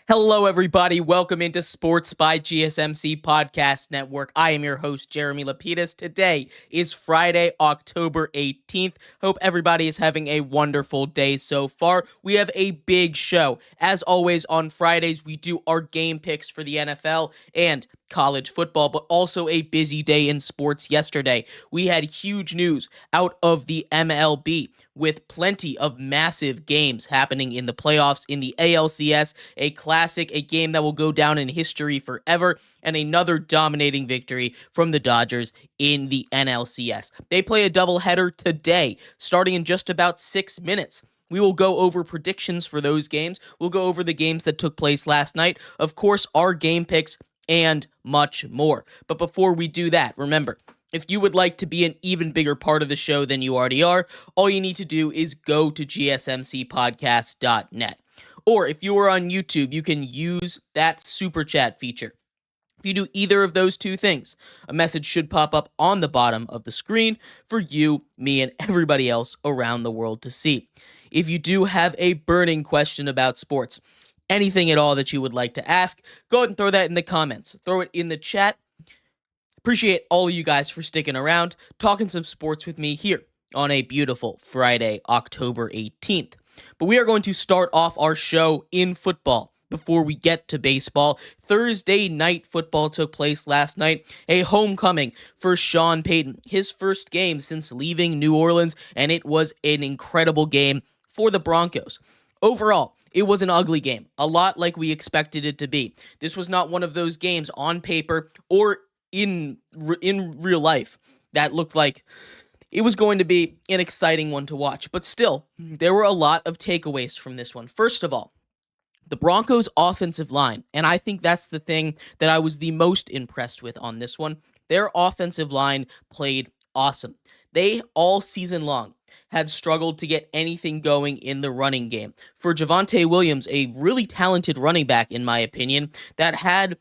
Hello, everybody. Welcome into Sports by GSMC Podcast Network. I am your host, Jeremy Lapidus. Today is Friday, October 18th. Hope everybody is having a wonderful day so far. We have a big show. As always, on Fridays, we do our game picks for the NFL and college football, but also a busy day in sports yesterday. We had huge news out of the MLB with plenty of massive games happening in the playoffs in the ALCS, a classic, a game that will go down in history forever, and another dominating victory from the Dodgers in the NLCS. They play a doubleheader today, starting in just about 6 minutes. We will go over predictions for those games. We'll go over the games that took place last night. Of course, our game picks and much more. But before we do that, remember, if you would like to be an even bigger part of the show than you already are, all you need to do is go to gsmcpodcast.net. Or if you are on YouTube, you can use that super chat feature. If you do either of those two things, a message should pop up on the bottom of the screen for you, me, and everybody else around the world to see. If you do have a burning question about sports, anything at all that you would like to ask, go ahead and throw that in the comments. Throw it in the chat. Appreciate all of you guys for sticking around, talking some sports with me here on a beautiful Friday, October 18th. But we are going to start off our show in football before we get to baseball. Thursday night football took place last night, a homecoming for Sean Payton, his first game since leaving New Orleans, and it was an incredible game for the Broncos. Overall, it was an ugly game, a lot like we expected it to be. This was not one of those games on paper or in real life that looked like it was going to be an exciting one to watch. But still, there were a lot of takeaways from this one. First of all, the Broncos' offensive line, and I think that's the thing that I was the most impressed with on this one. Their offensive line played awesome. They, all season long, had struggled to get anything going in the running game. For Javonte Williams, a really talented running back, in my opinion, that had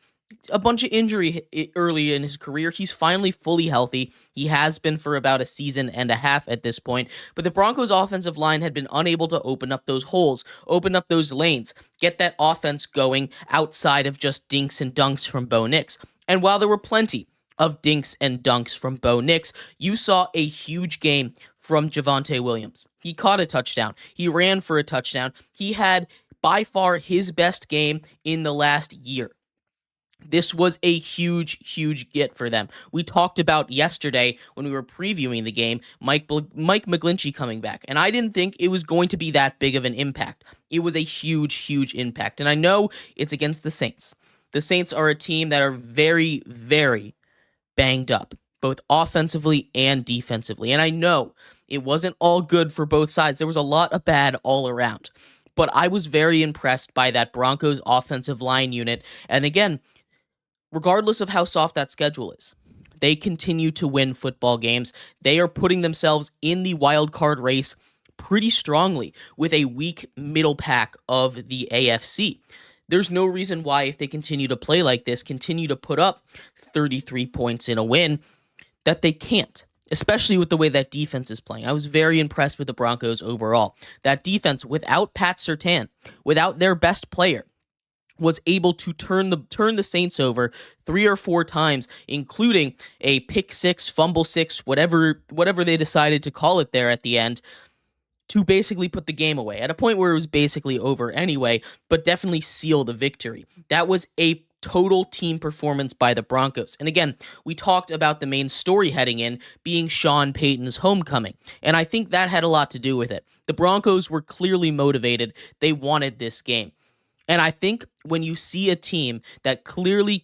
a bunch of injury early in his career, he's finally fully healthy. He has been for about a season and a half at this point, but the Broncos' offensive line had been unable to open up those holes, open up those lanes, get that offense going outside of just dinks and dunks from Bo Nix. And while there were plenty of dinks and dunks from Bo Nix, you saw a huge game from Javonte Williams. He caught a touchdown. He ran for a touchdown. He had by far his best game in the last year. This was a huge get for them. We talked about yesterday when we were previewing the game, Mike McGlinchey coming back, and I didn't think it was going to be that big of an impact. It was a huge impact, and I know it's against the Saints. The Saints are a team that are very banged up, both offensively and defensively, and I know it wasn't all good for both sides. There was a lot of bad all around, but I was very impressed by that Broncos offensive line unit, and again, regardless of how soft that schedule is, they continue to win football games. They are putting themselves in the wild card race pretty strongly with a weak middle pack of the AFC. There's no reason why, if they continue to play like this, continue to put up 33 points in a win, that they can't, especially with the way that defense is playing. I was very impressed with the Broncos overall. That defense, without Pat Surtain, without their best player, was able to turn the Saints over 3 or 4 times, including a pick six, fumble six, whatever they decided to call it there at the end, to basically put the game away at a point where it was basically over anyway, but definitely seal the victory. That was a total team performance by the Broncos. And again, we talked about the main story heading in being Sean Payton's homecoming, and I think that had a lot to do with it. The Broncos were clearly motivated. They wanted this game. And I think when you see a team that clearly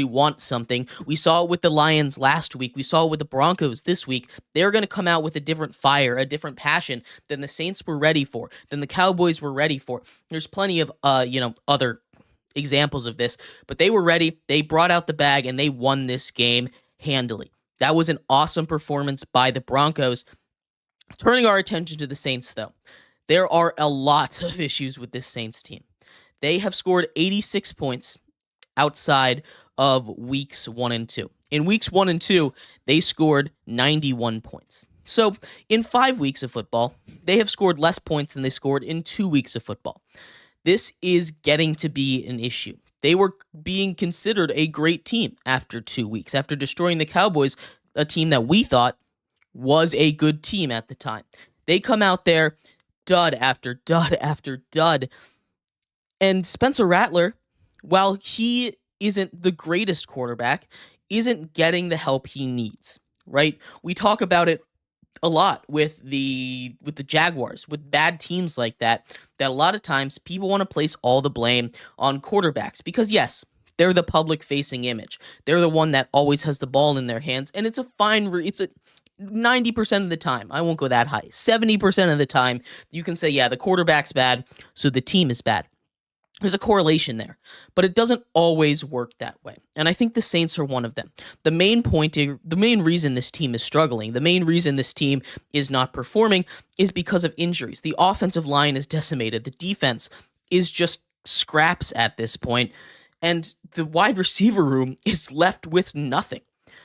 wants something, we saw it with the Lions last week, we saw it with the Broncos this week, they're going to come out with a different fire, a different passion than the Saints were ready for, than the Cowboys were ready for. There's plenty of, other examples of this, but they were ready, they brought out the bag, and they won this game handily. That was an awesome performance by the Broncos. Turning our attention to the Saints, though, there are a lot of issues with this Saints team. They have scored 86 points outside of weeks 1 and 2. In weeks 1 and 2, they scored 91 points. So in 5 weeks of football, they have scored less points than they scored in 2 weeks of football. This is getting to be an issue. They were being considered a great team after 2 weeks, after destroying the Cowboys, a team that we thought was a good team at the time. They come out there, dud after dud after dud. And Spencer Rattler, while he isn't the greatest quarterback, isn't getting the help he needs, right? We talk about it a lot with the Jaguars, with bad teams like that a lot of times people want to place all the blame on quarterbacks because, yes, they're the public-facing image. They're the one that always has the ball in their hands, and it's a 90% of the time, I won't go that high, 70% of the time, you can say, yeah, the quarterback's bad, so the team is bad. There's a correlation there, but it doesn't always work that way. And I think the Saints are one of them. The main reason this team is struggling, the main reason this team is not performing is because of injuries. The offensive line is decimated. The defense is just scraps at this point, and the wide receiver room is left with nothing.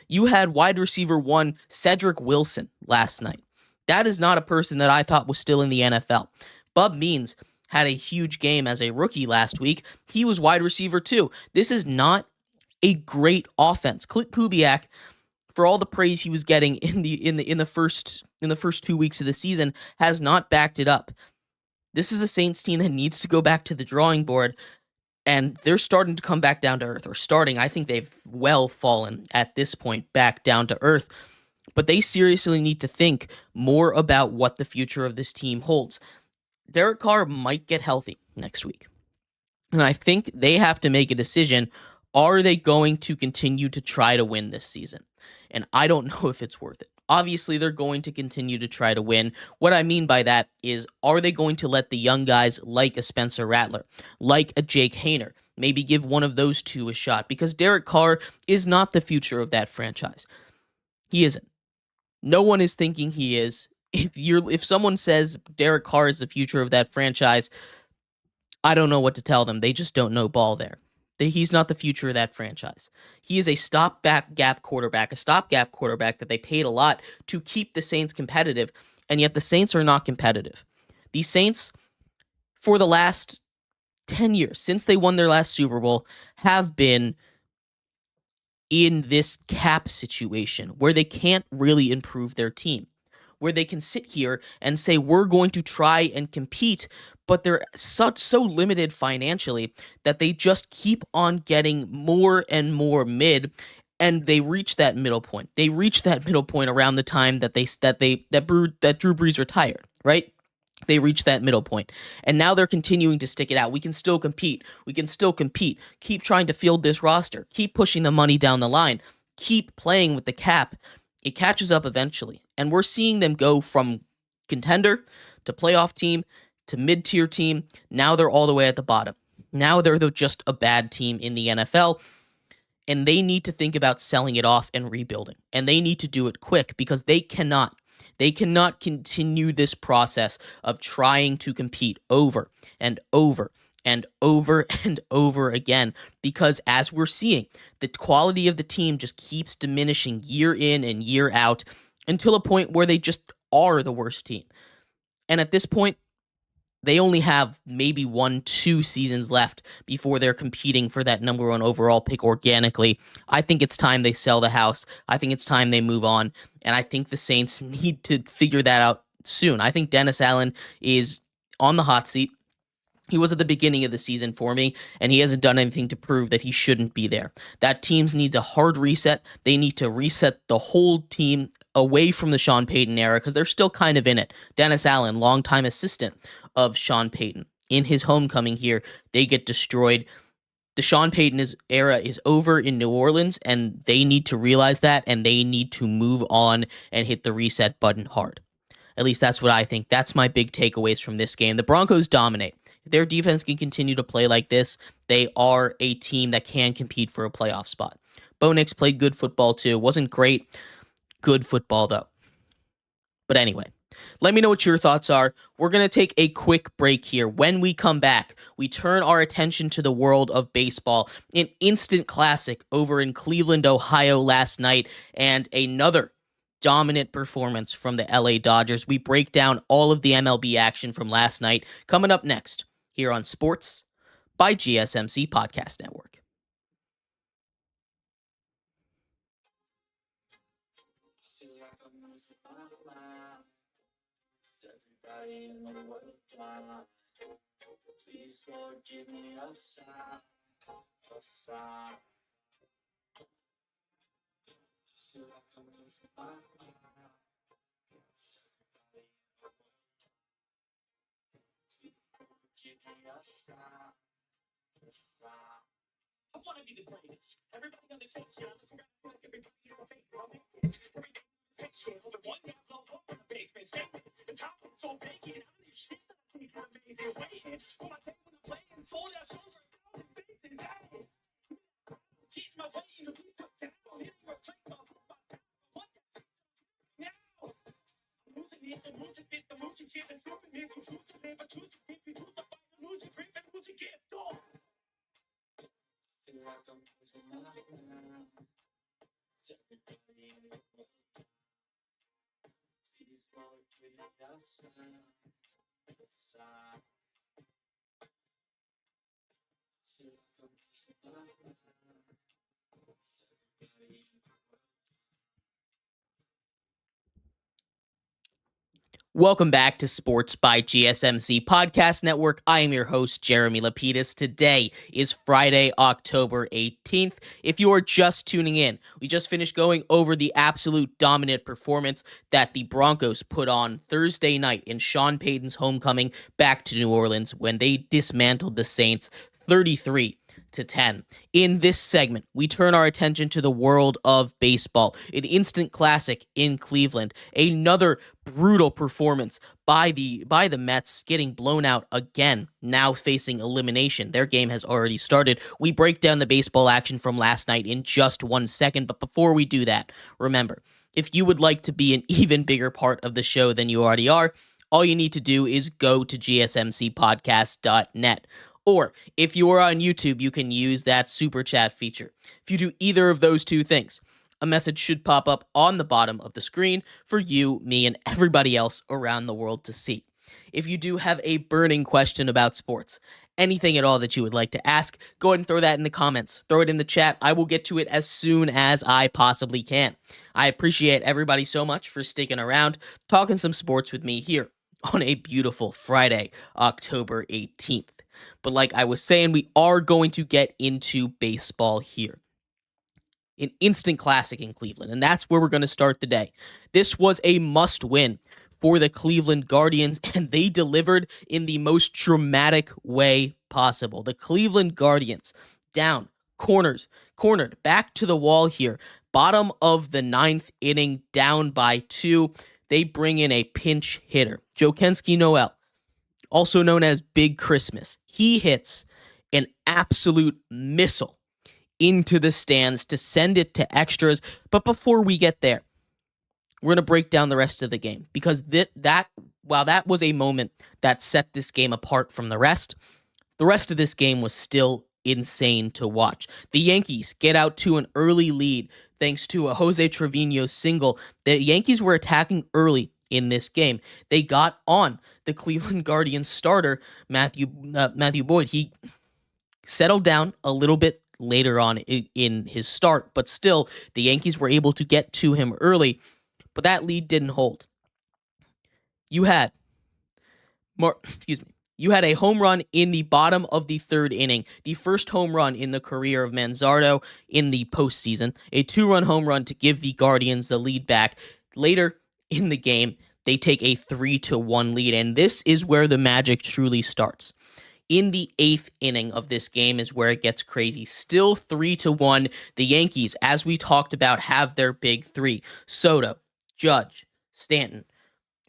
You had wide receiver 1, Cedric Wilson, last night. That is not a person that I thought was still in the NFL. Bub Means had a huge game as a rookie last week. He was wide receiver 2. This is not a great offense. Clint Kubiak, for all the praise he was getting in the first 2 weeks of the season, has not backed it up. This is a Saints team that needs to go back to the drawing board, and they're starting to come back down to earth. I think they've well fallen at this point back down to earth. But they seriously need to think more about what the future of this team holds. Derek Carr might get healthy next week. And I think they have to make a decision. Are they going to continue to try to win this season? And I don't know if it's worth it. Obviously, they're going to continue to try to win. What I mean by that is, are they going to let the young guys like a Spencer Rattler, like a Jake Haener, maybe give one of those two a shot? Because Derek Carr is not the future of that franchise. He isn't. No one is thinking he is. If someone says Derek Carr is the future of that franchise, I don't know what to tell them. They just don't know ball there. He's not the future of that franchise. He is a stopgap quarterback that they paid a lot to keep the Saints competitive, and yet the Saints are not competitive. The Saints, for the last 10 years, since they won their last Super Bowl, have been in this cap situation where they can't really improve their team, where they can sit here and say, we're going to try and compete, but they're so limited financially that they just keep on getting more and more mid, and they reach that middle point. They reach that middle point around the time that Drew Brees retired, right? They reached that middle point, and now they're continuing to stick it out. We can still compete. Keep trying to field this roster. Keep pushing the money down the line. Keep playing with the cap. It catches up eventually, and we're seeing them go from contender to playoff team to mid-tier team. Now they're all the way at the bottom. Now they're just a bad team in the NFL, and they need to think about selling it off and rebuilding, and they need to do it quick because they cannot continue this process of trying to compete over and over and over and over again, because as we're seeing, the quality of the team just keeps diminishing year in and year out until a point where they just are the worst team. And at this point, they only have maybe 1-2 seasons left before they're competing for that number 1 overall pick organically. I think it's time they sell the house. I think it's time they move on. And I think the Saints need to figure that out soon. I think Dennis Allen is on the hot seat. He was at the beginning of the season for me, and he hasn't done anything to prove that he shouldn't be there. That team needs a hard reset. They need to reset the whole team away from the Sean Payton era because they're still kind of in it. Dennis Allen, longtime assistant of Sean Payton. In his homecoming here, they get destroyed. The Sean Payton era is over in New Orleans, and they need to realize that, and they need to move on and hit the reset button hard. At least that's what I think. That's my big takeaways from this game. The Broncos dominate. If their defense can continue to play like this, they are a team that can compete for a playoff spot. Bo Nix played good football too. Wasn't great. Good football though. But anyway, let me know what your thoughts are. We're going to take a quick break here. When we come back, we turn our attention to the world of baseball. An instant classic over in Cleveland, Ohio last night, and another dominant performance from the LA Dodgers. We break down all of the MLB action from last night coming up next here on Sports by GSMC Podcast Network. Everybody in the world, please, Lord, give me a sign, a sign. I feel like I'm losing my mind. Everybody in the world, please, Lord, give me a sign, a sign. I want to be the greatest. Everybody on the face, yeah. I like everybody here to make this. Everybody fix it. Over one down, low, up in the basement. Statement. The top is so vacant. How many shit that I think are amazing? Waiting for my time when I'm playing. Sold out shows for a thousand faces. Hey. Keep my way in the week. Put down. Hitting replace my what the now? I'm losing it. The losing fit. The losing shit. And dropping me. I'm choose to live. I choose to think. We choose to fight. The losing grip. And losing gift. Oh. Feel like I'm losing my mind. Everybody in the world, please, Lord, give me a sign, a sign. Feel like I'm losing my mind. Everybody in the world. Welcome back to Sports by GSMC Podcast Network. I am your host, Jeremy Lapidus. Today is Friday, October 18th. If you are just tuning in, we just finished going over the absolute dominant performance that the Broncos put on Thursday night in Sean Payton's homecoming back to New Orleans when they dismantled the Saints 33-10. In this segment, we turn our attention to the world of baseball. An instant classic in Cleveland. Another brutal performance by the Mets, getting blown out again, now facing elimination. Their game has already started. We break down the baseball action from last night in just 1 second, but before we do that, remember, if you would like to be an even bigger part of the show than you already are, all you need to do is go to gsmcpodcast.net. Or if you are on YouTube, you can use that super chat feature. If you do either of those two things, a message should pop up on the bottom of the screen for you, me, and everybody else around the world to see. If you do have a burning question about sports, anything at all that you would like to ask, go ahead and throw that in the comments. Throw it in the chat. I will get to it as soon as I possibly can. I appreciate everybody so much for sticking around, talking some sports with me here on a beautiful Friday, October 18th. But like I was saying, we are going to get into baseball here. An instant classic in Cleveland, and that's where we're going to start the day. This was a must-win for the Cleveland Guardians, and they delivered in the most dramatic way possible. The Cleveland Guardians down, cornered, back to the wall here. Bottom of the 9th inning, down by 2. They bring in a pinch hitter, Jokenski Noel, also known as Big Christmas. He hits an absolute missile into the stands to send it to extras. But before we get there, we're going to break down the rest of the game because while that was a moment that set this game apart from the rest of this game was still insane to watch. The Yankees get out to an early lead thanks to a Jose Trevino single. The Yankees were attacking early in this game. They got on the Cleveland Guardians starter, Matthew Boyd. He settled down a little bit later on in his start, but still, the Yankees were able to get to him early, but that lead didn't hold. You had You had a home run in the bottom of the third inning, the first home run in the career of Manzardo in the postseason, a 2-run home run to give the Guardians the lead back. Later in the game, they take a 3-1 lead, and this is where the magic truly starts. In the 8th inning of this game is where it gets crazy. Still 3-1. The Yankees, as we talked about, have their big three. Soto, Judge, Stanton.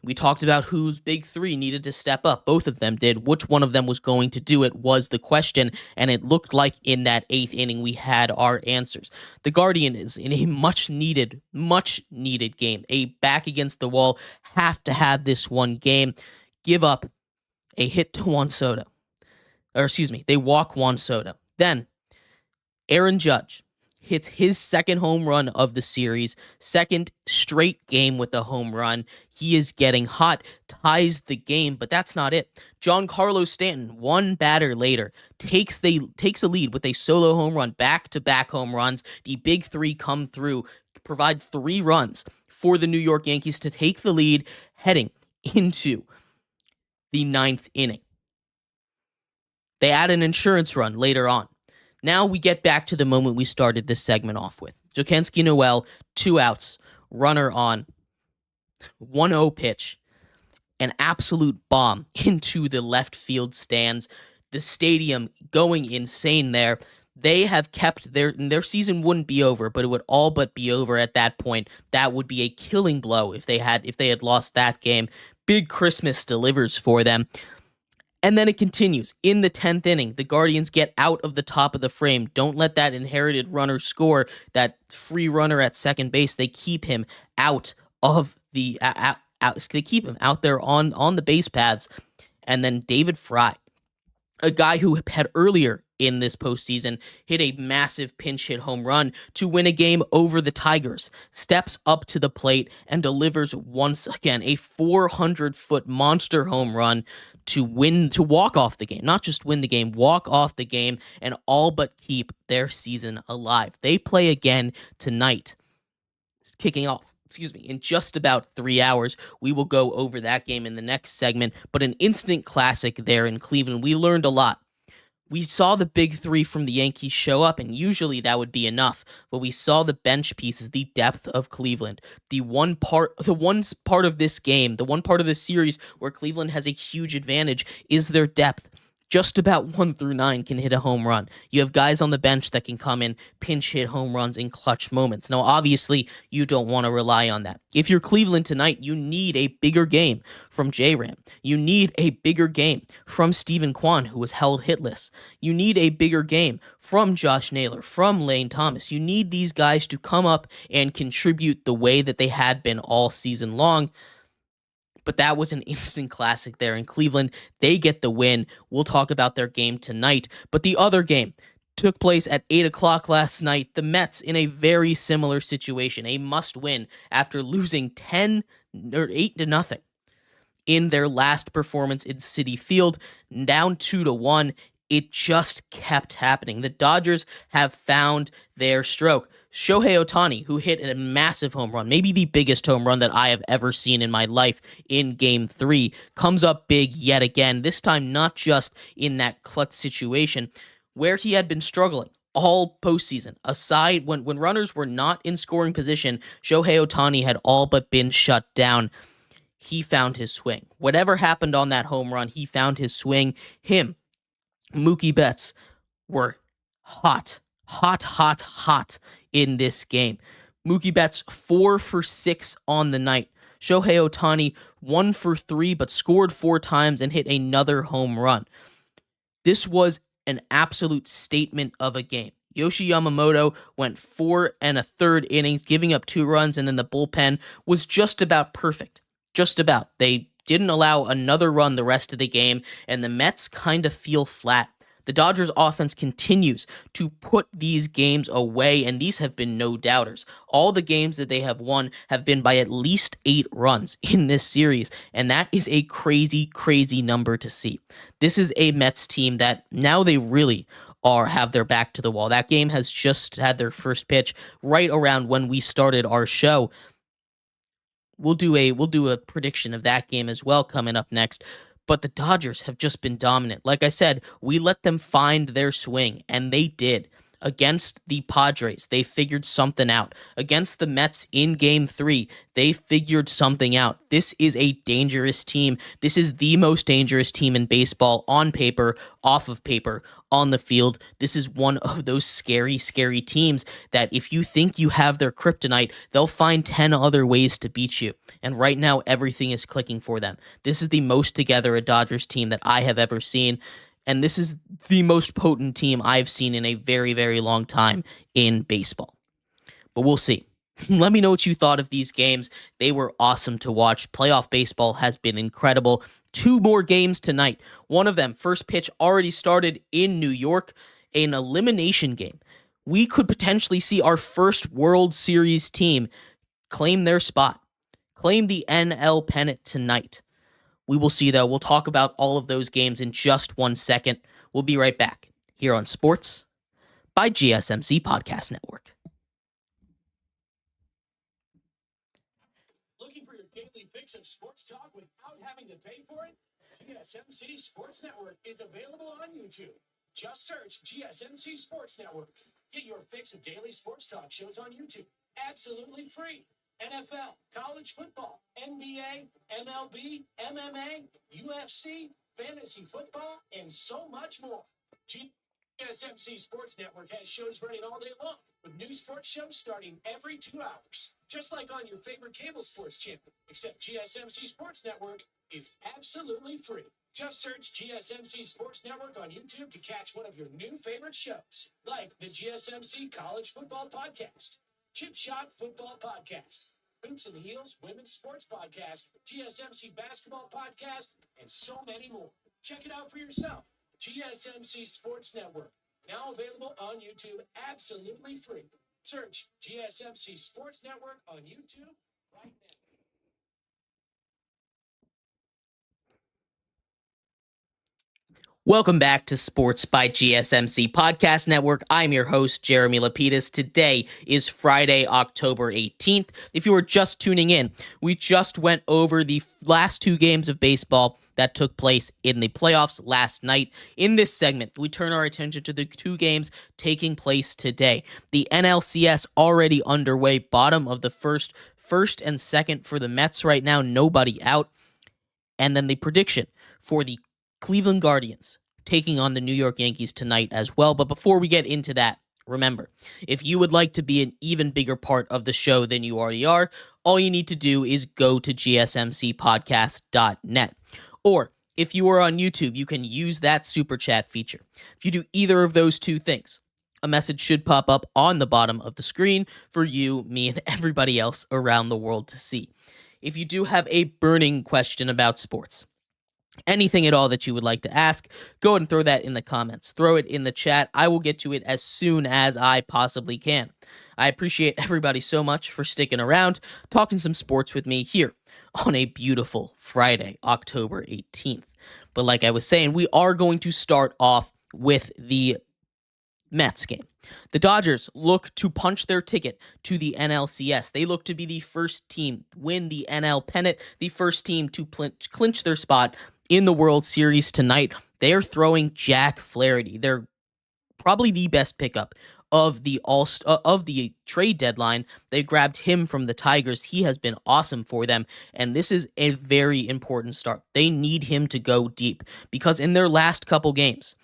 We talked about whose big three needed to step up. Both of them did. Which one of them was going to do it was the question, and it looked like in that 8th inning we had our answers. The Guardians, in a much-needed game, a back against the wall, have to have this one game, give up a hit to Juan Soto. They walk Juan Soto. Then, Aaron Judge hits his second home run of the series, second straight game with a home run. He is getting hot, ties the game, but that's not it. Giancarlo Stanton, one batter later, takes a lead with a solo home run, back-to-back home runs. The big three come through, provide 3 runs for the New York Yankees to take the lead heading into the 9th inning. They add an insurance run later on. Now we get back to the moment we started this segment off with. Jokensky Noel, 2 outs, runner on, 1-0 pitch, an absolute bomb into the left field stands. The stadium going insane there. They have kept their season wouldn't be over, but it would all but be over at that point. That would be a killing blow if they had lost that game. Big Christmas delivers for them. And then it continues. In the 10th inning, the Guardians get out of the top of the frame. Don't let that inherited runner score, that free runner at second base. They keep him out of the they keep him out there on the base paths. And then David Fry, a guy who had earlier in this postseason hit a massive pinch hit home run to win a game over the Tigers, steps up to the plate and delivers once again a 400-foot monster home run to walk off the game. Not just win the game, walk off the game and all but keep their season alive. They play again tonight, kicking off. In just about 3 hours. We will go over that game in the next segment, but an instant classic there in Cleveland. We learned a lot. We saw the big three from the Yankees show up, and usually that would be enough, but we saw the bench pieces, the depth of Cleveland. The one part of this game, the one part of this series where Cleveland has a huge advantage is their depth. Just about 1 through 9 can hit a home run. You have guys on the bench that can come in, pinch hit home runs in clutch moments. Now, obviously, you don't want to rely on that. If you're Cleveland tonight, you need a bigger game from J-Ram. You need a bigger game from Steven Kwan, who was held hitless. You need a bigger game from Josh Naylor, from Lane Thomas. You need these guys to come up and contribute the way that they had been all season long. But that was an instant classic there in Cleveland. They get the win. We'll talk about their game tonight. But the other game took place at 8 o'clock last night. The Mets in a very similar situation, a must-win after losing 8-0 in their last performance in Citi Field, down 2-1. It just kept happening. The Dodgers have found their stroke. Shohei Ohtani, who hit a massive home run, maybe the biggest home run that I have ever seen in my life in Game 3, comes up big yet again, this time not just in that clutch situation where he had been struggling all postseason. Aside, when runners were not in scoring position, Shohei Ohtani had all but been shut down. He found his swing. Whatever happened on that home run, he found his swing. Mookie Betts were hot in this game. Mookie Betts 4 for 6 on the night. Shohei Ohtani 1 for 3, but scored 4 times and hit another home run. This was an absolute statement of a game. Yoshi Yamamoto went 4 1/3 innings, giving up 2 runs, and then the bullpen was just about perfect. Just about. They didn't allow another run the rest of the game, and the Mets kind of feel flat. The Dodgers offense continues to put these games away, and these have been no doubters. All the games that they have won have been by at least 8 runs in this series, and that is a crazy, crazy number to see. This is a Mets team that now they really have their back to the wall. That game has just had their first pitch right around when we started our show. We'll do a prediction of that game as well coming up next. but the Dodgers have just been dominant. Like I said, we let them find their swing, and they did. Against the Padres, they figured something out. Against the Mets in Game 3, they figured something out. This is a dangerous team. This is the most dangerous team in baseball on paper, off of paper, on the field. This is one of those scary, scary teams that if you think you have their kryptonite, they'll find 10 other ways to beat you. And right now, everything is clicking for them. This is the most together a Dodgers team that I have ever seen. And this is the most potent team I've seen in a very, very long time in baseball. But we'll see. Let me know what you thought of these games. They were awesome to watch. Playoff baseball has been incredible. 2 more games tonight. One of them, first pitch already started in New York, an elimination game. We could potentially see our first World Series team claim their spot, claim the NL pennant tonight. We will see, though. We'll talk about all of those games in just 1 second. We'll be right back here on Sports by GSMC Podcast Network. Looking for your daily fix of sports talk without having to pay for it? GSMC Sports Network is available on YouTube. Just search GSMC Sports Network. Get your fix of daily sports talk shows on YouTube. Absolutely free. NFL, college football, NBA, MLB, MMA, UFC, fantasy football, and so much more. GSMC Sports Network has shows running all day long, with new sports shows starting every 2 hours. Just like on your favorite cable sports channel, except GSMC Sports Network is absolutely free. Just search GSMC Sports Network on YouTube to catch one of your new favorite shows, like the GSMC College Football Podcast, Chip Shot Football Podcast, Hoops and Heels Women's Sports Podcast, GSMC Basketball Podcast, and so many more. Check it out for yourself. GSMC Sports Network, now available on YouTube, absolutely free. Search GSMC Sports Network on YouTube right now. Welcome back to Sports by GSMC Podcast Network. I'm your host, Jeremy Lapidus. Today is Friday, October 18th. If you were just tuning in, we just went over the last 2 games of baseball that took place in the playoffs last night. In this segment, we turn our attention to the 2 games taking place today. The NLCS already underway, bottom of the first and second for the Mets right now, nobody out. And then the prediction for the Cleveland Guardians taking on the New York Yankees tonight as well. But before we get into that, remember, if you would like to be an even bigger part of the show than you already are, all you need to do is go to gsmcpodcast.net. Or if you are on YouTube, you can use that super chat feature. If you do either of those 2 things, a message should pop up on the bottom of the screen for you, me, and everybody else around the world to see. If you do have a burning question about sports, anything at all that you would like to ask, go ahead and throw that in the comments. Throw it in the chat. I will get to it as soon as I possibly can. I appreciate everybody so much for sticking around, talking some sports with me here on a beautiful Friday, October 18th. But like I was saying, we are going to start off with the Mets game. The Dodgers look to punch their ticket to the NLCS. They look to be the first team win the NL pennant, the first team to clinch their spot in the World Series tonight. They're throwing Jack Flaherty. They're probably the best pickup of the trade deadline. They grabbed him from the Tigers. He has been awesome for them, and this is a very important start. They need him to go deep because in their last couple games,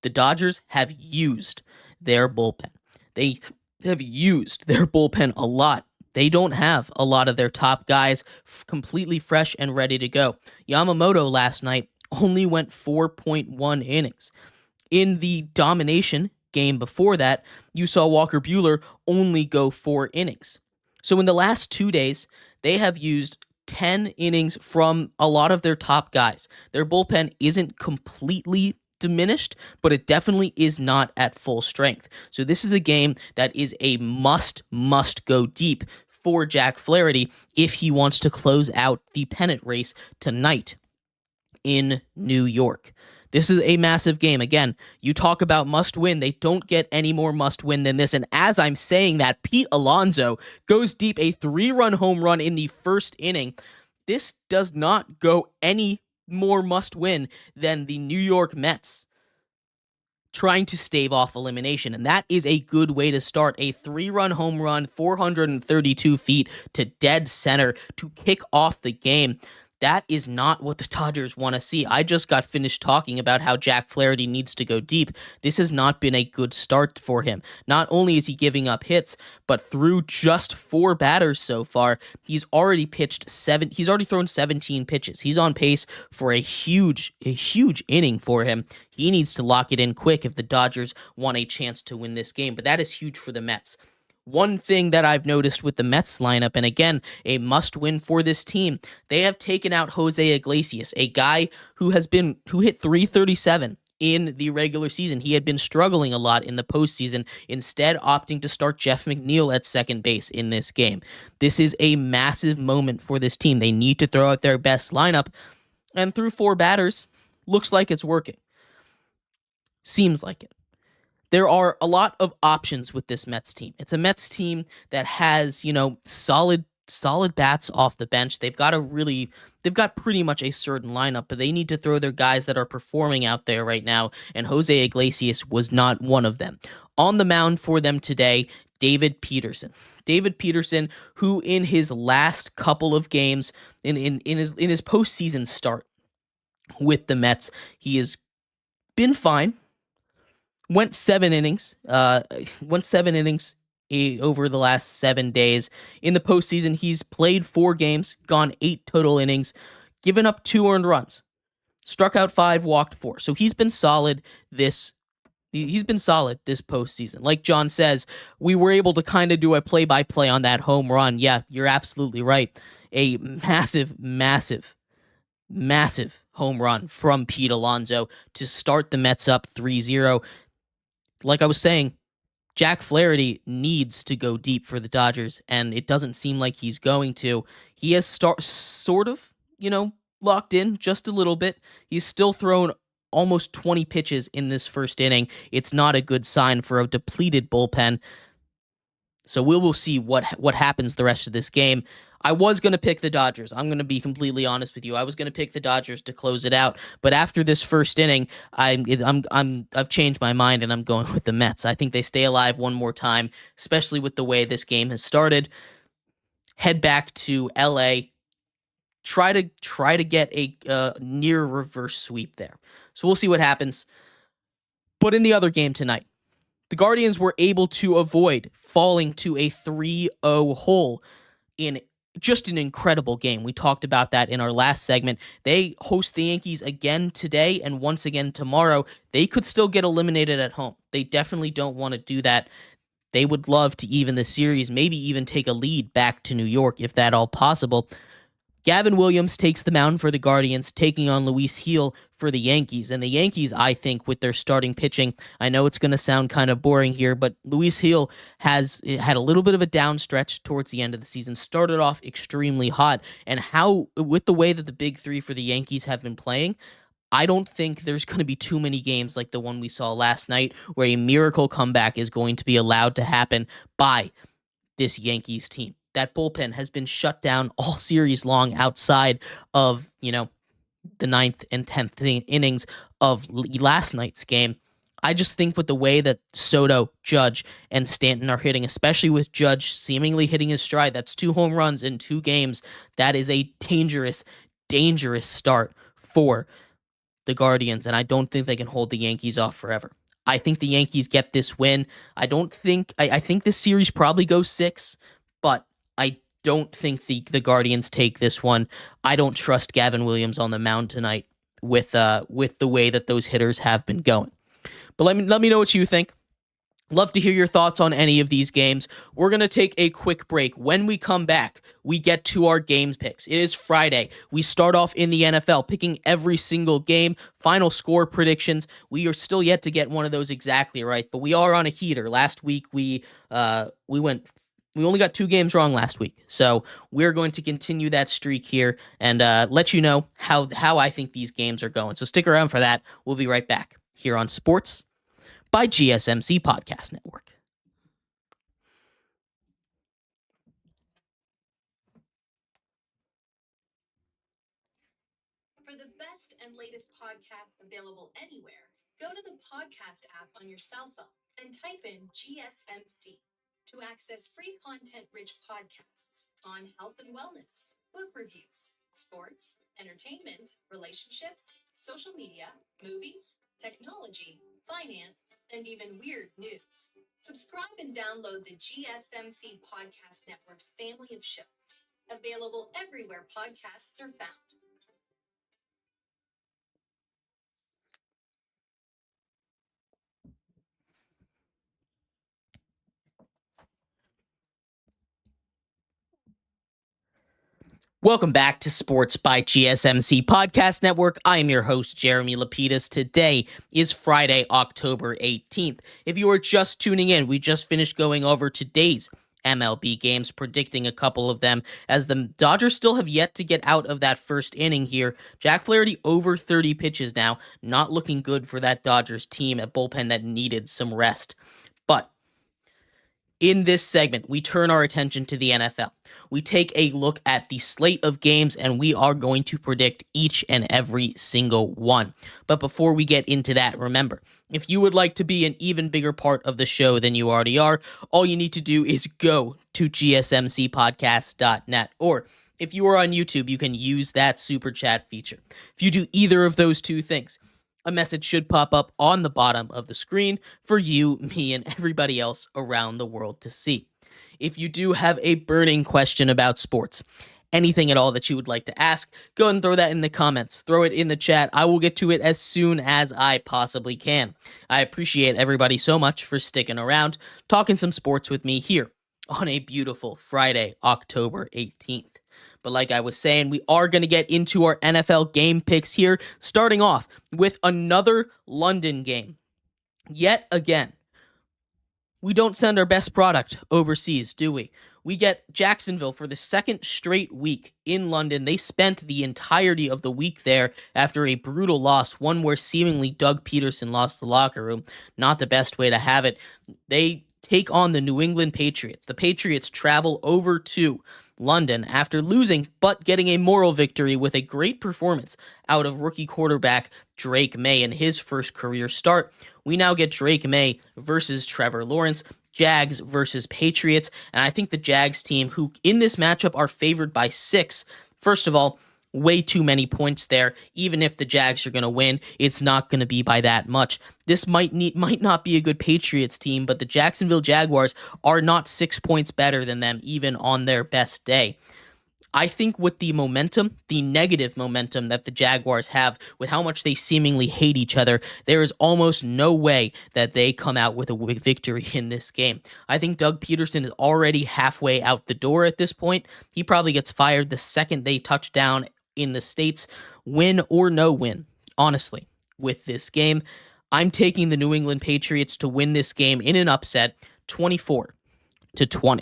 the Dodgers have used their bullpen. They have used their bullpen a lot. They don't have a lot of their top guys completely fresh and ready to go. Yamamoto last night only went 4.1 innings. In the domination game before that, you saw Walker Buehler only go 4 innings. So in the last 2 days, they have used 10 innings from a lot of their top guys. Their bullpen isn't completely diminished, but it definitely is not at full strength. So this is a game that is a must go deep for Jack Flaherty if he wants to close out the pennant race tonight in New York. This is a massive game. Again, you talk about must win. They don't get any more must win than this. And as I'm saying that, Pete Alonso goes deep, a 3-run home run in the first inning. This does not go any more must win than the New York Mets trying to stave off elimination. And that is a good way to start. A 3-run home run, 432 feet to dead center to kick off the game. That is not what the Dodgers want to see. I just got finished talking about how Jack Flaherty needs to go deep. This has not been a good start for him. Not only is he giving up hits, but through just 4 batters so far, he's already thrown 17 pitches. He's on pace for a huge inning for him. He needs to lock it in quick if the Dodgers want a chance to win this game, but that is huge for the Mets. One thing that I've noticed with the Mets lineup, and again, a must-win for this team, they have taken out Jose Iglesias, a guy who hit .337 in the regular season. He had been struggling a lot in the postseason, instead opting to start Jeff McNeil at second base in this game. This is a massive moment for this team. They need to throw out their best lineup, and through 4 batters, looks like it's working. Seems like it. There are a lot of options with this Mets team. It's a Mets team that has, solid bats off the bench. They've got pretty much a certain lineup, but they need to throw their guys that are performing out there right now, and Jose Iglesias was not one of them. On the mound for them today, David Peterson. David Peterson, who in his last couple of games, in his postseason start with the Mets, he has been fine. Went 7 innings. Over the last 7 days. In the postseason, he's played 4 games, gone 8 total innings, given up 2 earned runs, struck out 5, walked 4. So he's been solid this postseason. Like John says, we were able to kind of do a play-by-play on that home run. Yeah, you're absolutely right. A massive home run from Pete Alonso to start the Mets up 3-0. Like I was saying, Jack Flaherty needs to go deep for the Dodgers, and it doesn't seem like he's going to. He has sort of locked in just a little bit. He's still thrown almost 20 pitches in this first inning. It's not a good sign for a depleted bullpen. So we will see what happens the rest of this game. I was going to pick the Dodgers. I'm going to be completely honest with you. I was going to pick the Dodgers to close it out, but after this first inning, I've changed my mind and I'm going with the Mets. I think they stay alive one more time, especially with the way this game has started. Head back to LA. Try to get a near reverse sweep there. So we'll see what happens. But in the other game tonight, the Guardians were able to avoid falling to a 3-0 hole in just an incredible game. We talked about that in our last segment. They host the Yankees again today and once again tomorrow. They could still get eliminated at home. They definitely don't want to do that. They would love to even the series, maybe even take a lead back to New York if that all possible. Gavin Williams takes the mound for the Guardians, taking on Luis Gil for the Yankees. And the Yankees, I think, with their starting pitching, I know it's going to sound kind of boring here, but Luis Gil has had a little bit of a down stretch towards the end of the season, started off extremely hot, and with the way that the big 3 for the Yankees have been playing, I don't think there's going to be too many games like the one we saw last night where a miracle comeback is going to be allowed to happen by this Yankees team. That bullpen has been shut down all series long outside of, the 9th and 10th innings of last night's game. I just think with the way that Soto, Judge, and Stanton are hitting, especially with Judge seemingly hitting his stride, that's 2 home runs in 2 games. That is a dangerous start for the Guardians, and I don't think they can hold the Yankees off forever. I think the Yankees get this win. I think this series probably goes 6, but I don't think the Guardians take this one. I don't trust Gavin Williams on the mound tonight with the way that those hitters have been going. But let me know what you think. Love to hear your thoughts on any of these games. We're going to take a quick break. When we come back, we get to our games picks. It is Friday. We start off in the NFL, picking every single game, final score predictions. We are still yet to get one of those exactly right, but we are on a heater. Last week, we only got 2 games wrong last week. So we're going to continue that streak here and let you know how I think these games are going. So stick around for that. We'll be right back here on Sports by GSMC Podcast Network. For For the best and latest podcasts available anywhere, go to the podcast app on your cell phone and type in GSMC to access free content-rich podcasts on health and wellness, book reviews, sports, entertainment, relationships, social media, movies, technology, finance, and even weird news. Subscribe and download the GSMC Podcast Network's family of shows, available everywhere podcasts are found. Welcome back to Sports by GSMC Podcast Network. I am your host, Jeremy Lapidus. Today is Friday, October 18th. If you are just tuning in, we just finished going over today's MLB games, predicting a couple of them, as the Dodgers still have yet to get out of that first inning here. Jack Flaherty over 30 pitches now, not looking good for that Dodgers team, a bullpen that needed some rest. But in this segment, we turn our attention to the NFL. We take a look at the slate of games, and we are going to predict each and every single one. But before we get into that, remember, if you would like to be an even bigger part of the show than you already are, all you need to do is go to gsmcpodcast.net, or if you are on YouTube, you can use that super chat feature. If you do either of those two things, a message should pop up on the bottom of the screen for you, me, and everybody else around the world to see. If you do have a burning question about sports, anything at all that you would like to ask, go ahead and throw that in the comments. Throw it in the chat. I will get to it as soon as I possibly can. I appreciate everybody so much for sticking around, talking some sports with me here on a beautiful Friday, October 18th. But like I was saying, we are going to get into our NFL game picks here, starting off with another London game. Yet again, we don't send our best product overseas, do we? We get Jacksonville for the second straight week in London. They spent the entirety of the week there after a brutal loss, one where seemingly Doug Peterson lost the locker room. Not the best way to have it. They take on the New England Patriots. The Patriots travel over to London after losing, but getting a moral victory with a great performance out of rookie quarterback Drake May in his first career start. We now get Drake May versus Trevor Lawrence, Jags versus Patriots, and I think the Jags team, who in this matchup are favored by 6, first of all, way too many points there. Even if the Jags are going to win, it's not going to be by that much. This might not be a good Patriots team, but the Jacksonville Jaguars are not 6 points better than them, even on their best day. I think with the momentum, the negative momentum that the Jaguars have, with how much they seemingly hate each other, there is almost no way that they come out with a victory in this game. I think Doug Peterson is already halfway out the door at this point. He probably gets fired the second they touch down in the States, win or no win, honestly, with this game. I'm taking the New England Patriots to win this game in an upset, 24-20.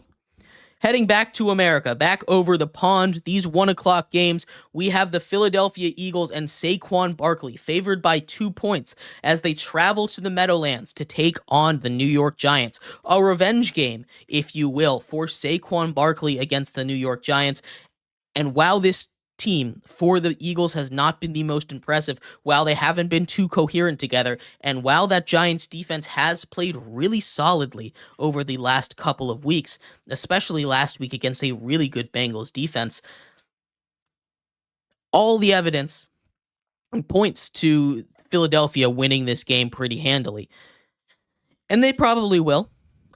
Heading back to America, back over the pond, these 1 o'clock games, we have the Philadelphia Eagles and Saquon Barkley favored by 2 points as they travel to the Meadowlands to take on the New York Giants. A revenge game, if you will, for Saquon Barkley against the New York Giants. And while this team for the Eagles has not been the most impressive, while they haven't been too coherent together, and while that Giants defense has played really solidly over the last couple of weeks, especially last week against a really good Bengals defense, all the evidence points to Philadelphia winning this game pretty handily. And they probably will,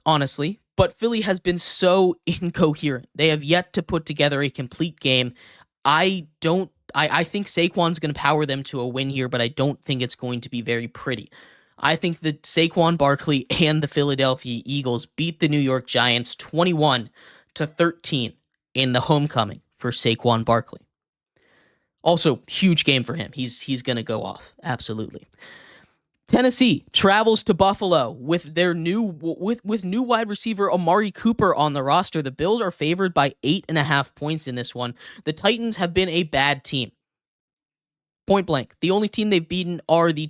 honestly, but Philly has been so incoherent. They have yet to put together a complete game. I think Saquon's going to power them to a win here, but I don't think it's going to be very pretty. I think that Saquon Barkley and the Philadelphia Eagles beat the New York Giants 21-13 in the homecoming for Saquon Barkley. Also, huge game for him. He's going to go off. Absolutely. Tennessee travels to Buffalo with their new wide receiver Amari Cooper on the roster. The Bills are favored by 8.5 points in this one. The Titans have been a bad team. Point blank. The only team they've beaten are the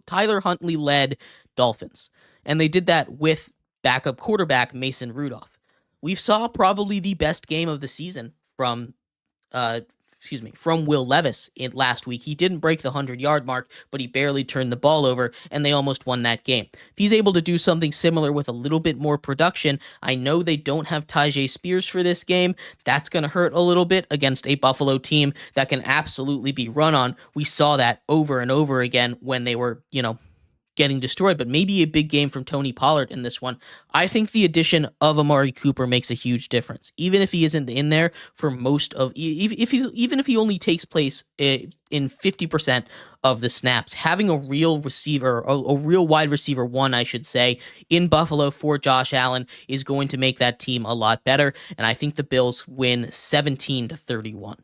Tyler Huntley-led Dolphins. And they did that with backup quarterback Mason Rudolph. We saw probably the best game of the season from from Will Levis last week. He didn't break the 100-yard mark, but he barely turned the ball over, and they almost won that game. If he's able to do something similar with a little bit more production, I know they don't have Tyjae Spears for this game. That's going to hurt a little bit against a Buffalo team that can absolutely be run on. We saw that over and over again when they were, getting destroyed, but maybe a big game from Tony Pollard in this one. I think the addition of Amari Cooper makes a huge difference, even if he isn't in there for most of, even if he only takes place in 50% of the snaps. Having a real receiver, a real wide receiver one, I should say, in Buffalo for Josh Allen is going to make that team a lot better, and I think the Bills win 17-31.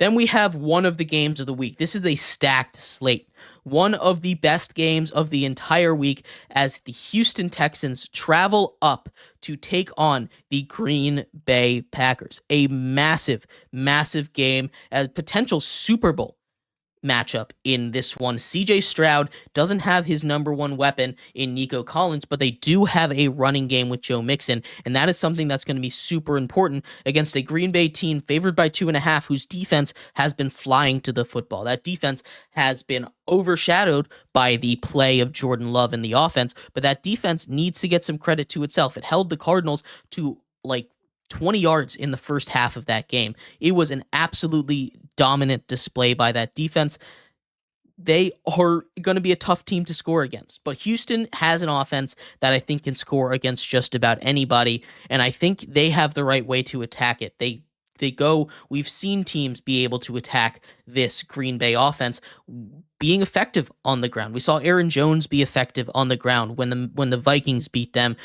Then we have one of the games of the week. This is a stacked slate. One of the best games of the entire week as the Houston Texans travel up to take on the Green Bay Packers. A massive, massive game, a potential Super Bowl matchup in this one. CJ Stroud doesn't have his number one weapon in Nico Collins, but they do have a running game with Joe Mixon, and that is something that's going to be super important against a Green Bay team favored by 2.5, whose defense has been flying to the football. That defense has been overshadowed by the play of Jordan Love in the offense, but that defense needs to get some credit to itself. It held the Cardinals to 20 yards in the first half of that game. It was an absolutely dominant display by that defense. They are going to be a tough team to score against, but Houston has an offense that I think can score against just about anybody, and I think they have the right way to attack it. We've seen teams be able to attack this Green Bay offense being effective on the ground. We saw Aaron Jones be effective on the ground when the Vikings beat them.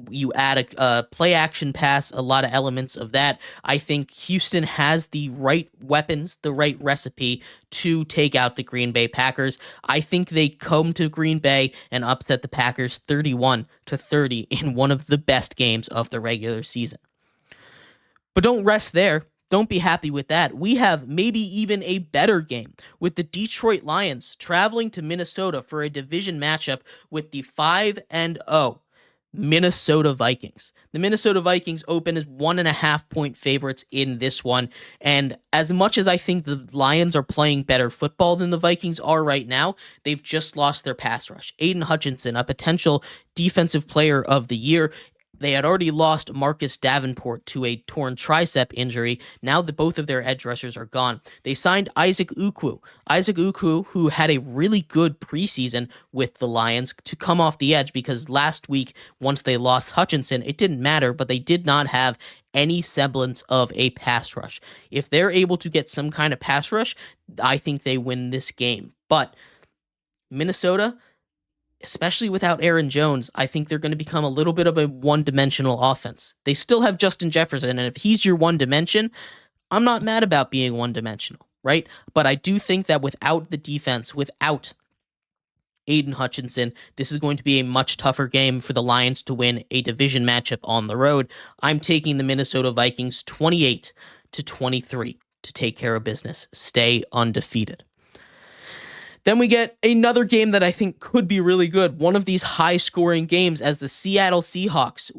You add a play action pass, a lot of elements of that. I think Houston has the right weapons, the right recipe to take out the Green Bay Packers. I think they come to Green Bay and upset the Packers 31-30 in one of the best games of the regular season. But don't rest there. Don't be happy with that. We have maybe even a better game with the Detroit Lions traveling to Minnesota for a division matchup with the 5-0 Minnesota Vikings. The Minnesota Vikings open as 1.5-point favorites in this one. And as much as I think the Lions are playing better football than the Vikings are right now, they've just lost their pass rush. Aiden Hutchinson, a potential defensive player of the year. They had already lost Marcus Davenport to a torn tricep injury. Now that both of their edge rushers are gone, they signed Isaac Ukwu, who had a really good preseason with the Lions, to come off the edge because last week, once they lost Hutchinson, it didn't matter, but they did not have any semblance of a pass rush. If they're able to get some kind of pass rush, I think they win this game. But Minnesota, especially without Aaron Jones, I think they're going to become a little bit of a one-dimensional offense. They still have Justin Jefferson, and if he's your one dimension, I'm not mad about being one-dimensional, right? But I do think that without the defense, without Aiden Hutchinson, this is going to be a much tougher game for the Lions to win a division matchup on the road. I'm taking the Minnesota Vikings 28-23 to take care of business, stay undefeated. Then we get another game that I think could be really good. One of these high-scoring games as the Seattle Seahawks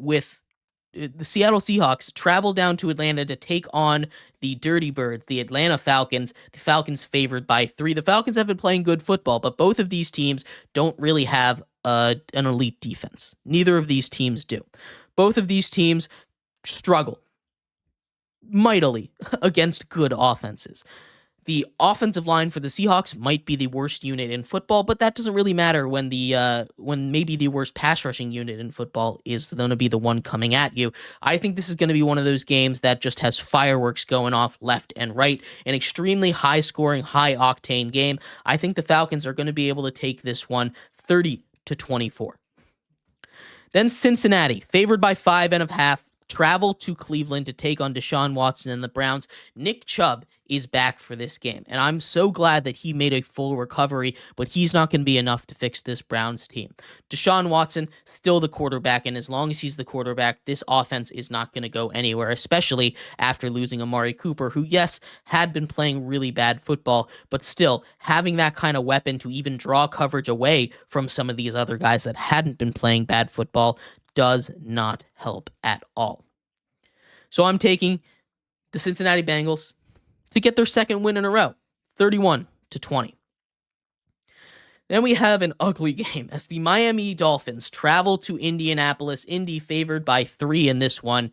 travel down to Atlanta to take on the Dirty Birds, the Atlanta Falcons. The Falcons favored by 3. The Falcons have been playing good football, but both of these teams don't really have an elite defense. Neither of these teams do. Both of these teams struggle mightily against good offenses. The offensive line for the Seahawks might be the worst unit in football, but that doesn't really matter when maybe the worst pass rushing unit in football is going to be the one coming at you. I think this is going to be one of those games that just has fireworks going off left and right, an extremely high-scoring, high-octane game. I think the Falcons are going to be able to take this one 30-24. Then Cincinnati, favored by 5.5, travel to Cleveland to take on Deshaun Watson and the Browns. Nick Chubb is back for this game, and I'm so glad that he made a full recovery, but he's not going to be enough to fix this Browns team. Deshaun Watson, still the quarterback, and as long as he's the quarterback, this offense is not going to go anywhere, especially after losing Amari Cooper, who, yes, had been playing really bad football, but still, having that kind of weapon to even draw coverage away from some of these other guys that hadn't been playing bad football does not help at all. So I'm taking the Cincinnati Bengals to get their second win in a row, 31-20. Then we have an ugly game as the Miami Dolphins travel to Indianapolis. Indy favored by 3 in this one.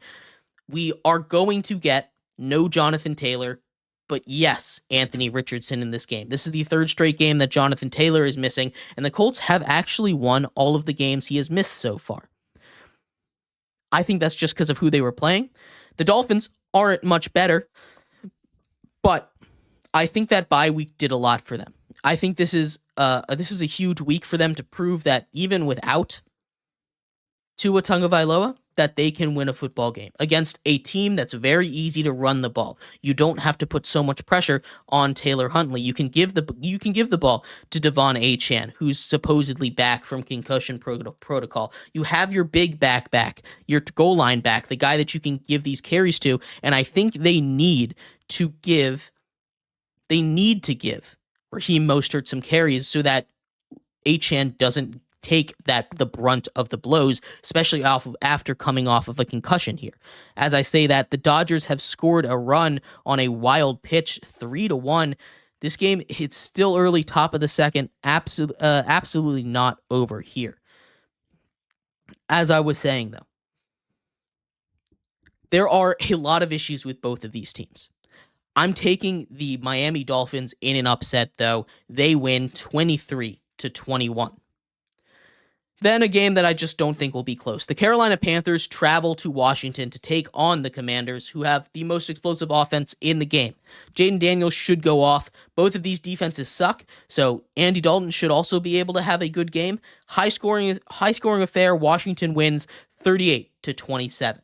We are going to get no Jonathan Taylor, but yes, Anthony Richardson in this game. This is the third straight game that Jonathan Taylor is missing, and the Colts have actually won all of the games he has missed so far. I think that's just because of who they were playing. The Dolphins aren't much better, but I think that bye week did a lot for them. I think this is a huge week for them to prove that even without Tua Tagovailoa, that they can win a football game against a team that's very easy to run the ball. You don't have to put so much pressure on Taylor Huntley. You can give the ball to Devon Achane, who's supposedly back from concussion protocol. You have your big back, your goal line back, the guy that you can give these carries to, and I think they need to give Raheem Mostert some carries so that Achane doesn't take the brunt of the blows, especially after coming off of a concussion here. As I say that, the Dodgers have scored a run on a wild pitch, 3-1. This game, it's still early, top of the second, absolutely not over here. As I was saying, though, there are a lot of issues with both of these teams. I'm taking the Miami Dolphins in an upset, though. They win 23-21. Then a game that I just don't think will be close. The Carolina Panthers travel to Washington to take on the Commanders, who have the most explosive offense in the game. Jaden Daniels should go off. Both of these defenses suck, so Andy Dalton should also be able to have a good game. High scoring affair. Washington wins 38-27.